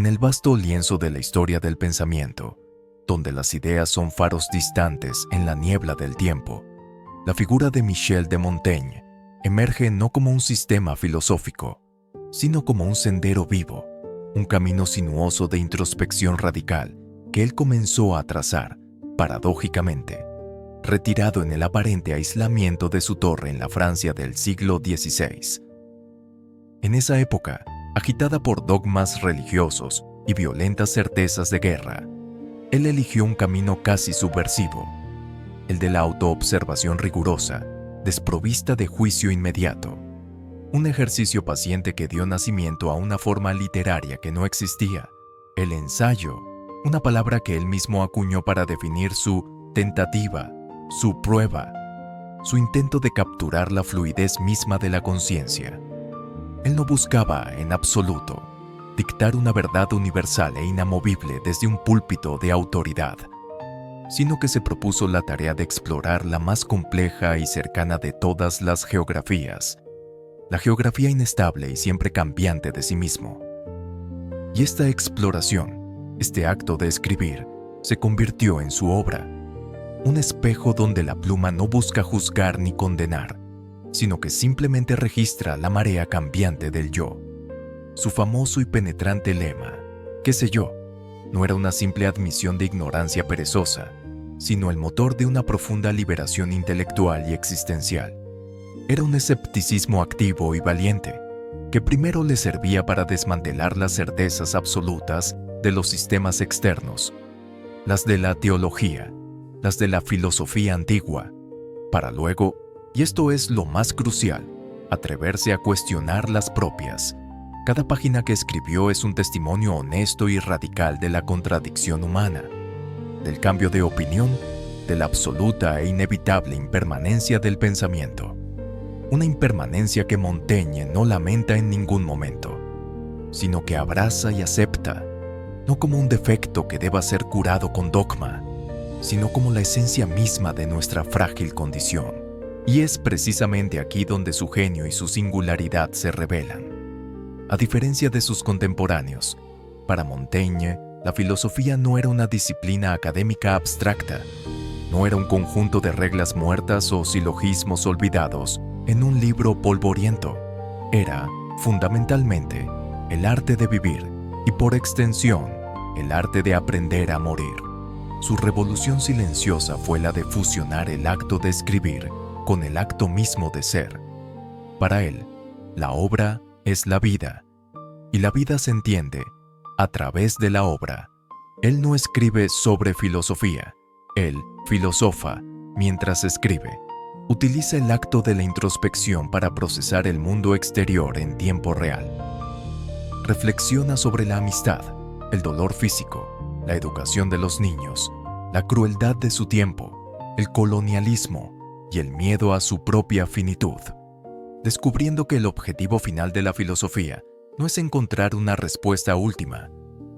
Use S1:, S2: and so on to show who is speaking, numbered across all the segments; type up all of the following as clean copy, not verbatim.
S1: En el vasto lienzo de la historia del pensamiento, donde las ideas son faros distantes en la niebla del tiempo, la figura de Michel de Montaigne emerge no como un sistema filosófico, sino como un sendero vivo, un camino sinuoso de introspección radical que él comenzó a trazar, paradójicamente, retirado en el aparente aislamiento de su torre en la Francia del siglo XVI. En esa época, agitada por dogmas religiosos y violentas certezas de guerra, él eligió un camino casi subversivo, el de la autoobservación rigurosa, desprovista de juicio inmediato, un ejercicio paciente que dio nacimiento a una forma literaria que no existía, el ensayo, una palabra que él mismo acuñó para definir su tentativa, su prueba, su intento de capturar la fluidez misma de la conciencia. Él no buscaba, en absoluto, dictar una verdad universal e inamovible desde un púlpito de autoridad, sino que se propuso la tarea de explorar la más compleja y cercana de todas las geografías, la geografía inestable y siempre cambiante de sí mismo. Y esta exploración, este acto de escribir, se convirtió en su obra, un espejo donde la pluma no busca juzgar ni condenar, sino que simplemente registra la marea cambiante del yo. Su famoso y penetrante lema, qué sé yo, no era una simple admisión de ignorancia perezosa, sino el motor de una profunda liberación intelectual y existencial. Era un escepticismo activo y valiente, que primero le servía para desmantelar las certezas absolutas de los sistemas externos, las de la teología, las de la filosofía antigua, para luego, y esto es lo más crucial, atreverse a cuestionar las propias. Cada página que escribió es un testimonio honesto y radical de la contradicción humana, del cambio de opinión, de la absoluta e inevitable impermanencia del pensamiento. Una impermanencia que Montaigne no lamenta en ningún momento, sino que abraza y acepta, no como un defecto que deba ser curado con dogma, sino como la esencia misma de nuestra frágil condición. Y es precisamente aquí donde su genio y su singularidad se revelan. A diferencia de sus contemporáneos, para Montaigne, la filosofía no era una disciplina académica abstracta, no era un conjunto de reglas muertas o silogismos olvidados en un libro polvoriento. Era, fundamentalmente, el arte de vivir y, por extensión, el arte de aprender a morir. Su revolución silenciosa fue la de fusionar el acto de escribir con el acto mismo de ser. Para él, la obra es la vida, y la vida se entiende a través de la obra. Él no escribe sobre filosofía, él filosofa mientras escribe. Utiliza el acto de la introspección para procesar el mundo exterior en tiempo real. Reflexiona sobre la amistad, el dolor físico, la educación de los niños, la crueldad de su tiempo, el colonialismo y el miedo a su propia finitud, descubriendo que el objetivo final de la filosofía no es encontrar una respuesta última,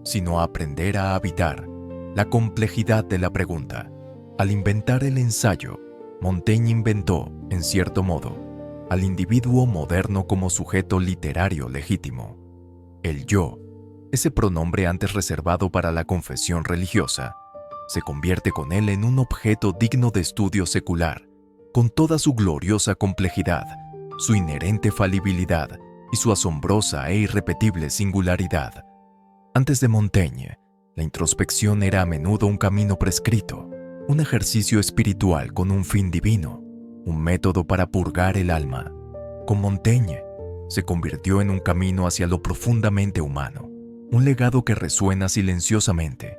S1: sino aprender a habitar la complejidad de la pregunta. Al inventar el ensayo, Montaigne inventó, en cierto modo, al individuo moderno como sujeto literario legítimo. El yo, ese pronombre antes reservado para la confesión religiosa, se convierte con él en un objeto digno de estudio secular, con toda su gloriosa complejidad, su inherente falibilidad y su asombrosa e irrepetible singularidad. Antes de Montaigne, la introspección era a menudo un camino prescrito, un ejercicio espiritual con un fin divino, un método para purgar el alma. Con Montaigne, se convirtió en un camino hacia lo profundamente humano, un legado que resuena silenciosamente,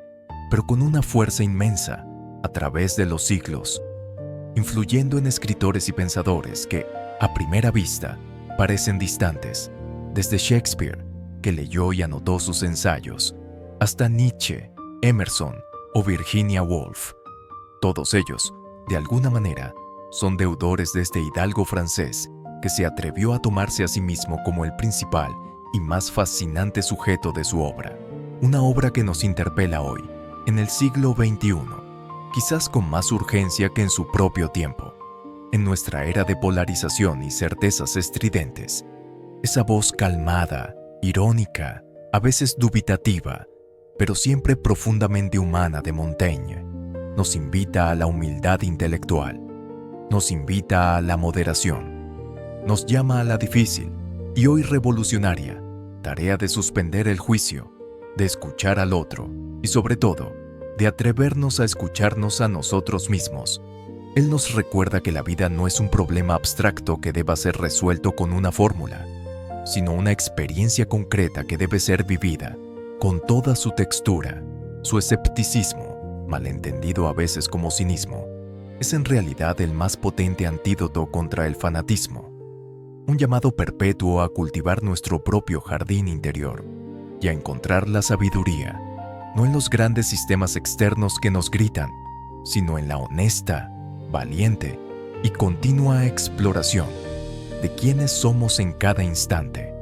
S1: pero con una fuerza inmensa, a través de los siglos, influyendo en escritores y pensadores que, a primera vista, parecen distantes, desde Shakespeare, que leyó y anotó sus ensayos, hasta Nietzsche, Emerson o Virginia Woolf. Todos ellos, de alguna manera, son deudores de este hidalgo francés que se atrevió a tomarse a sí mismo como el principal y más fascinante sujeto de su obra. Una obra que nos interpela hoy, en el siglo XXI, quizás con más urgencia que en su propio tiempo. En nuestra era de polarización y certezas estridentes, esa voz calmada, irónica, a veces dubitativa, pero siempre profundamente humana de Montaigne, nos invita a la humildad intelectual, nos invita a la moderación, nos llama a la difícil y hoy revolucionaria tarea de suspender el juicio, de escuchar al otro y sobre todo, de atrevernos a escucharnos a nosotros mismos. Él nos recuerda que la vida no es un problema abstracto que deba ser resuelto con una fórmula, sino una experiencia concreta que debe ser vivida con toda su textura. Su escepticismo, malentendido a veces como cinismo, es en realidad el más potente antídoto contra el fanatismo, un llamado perpetuo a cultivar nuestro propio jardín interior y a encontrar la sabiduría, no en los grandes sistemas externos que nos gritan, sino en la honesta, valiente y continua exploración de quiénes somos en cada instante.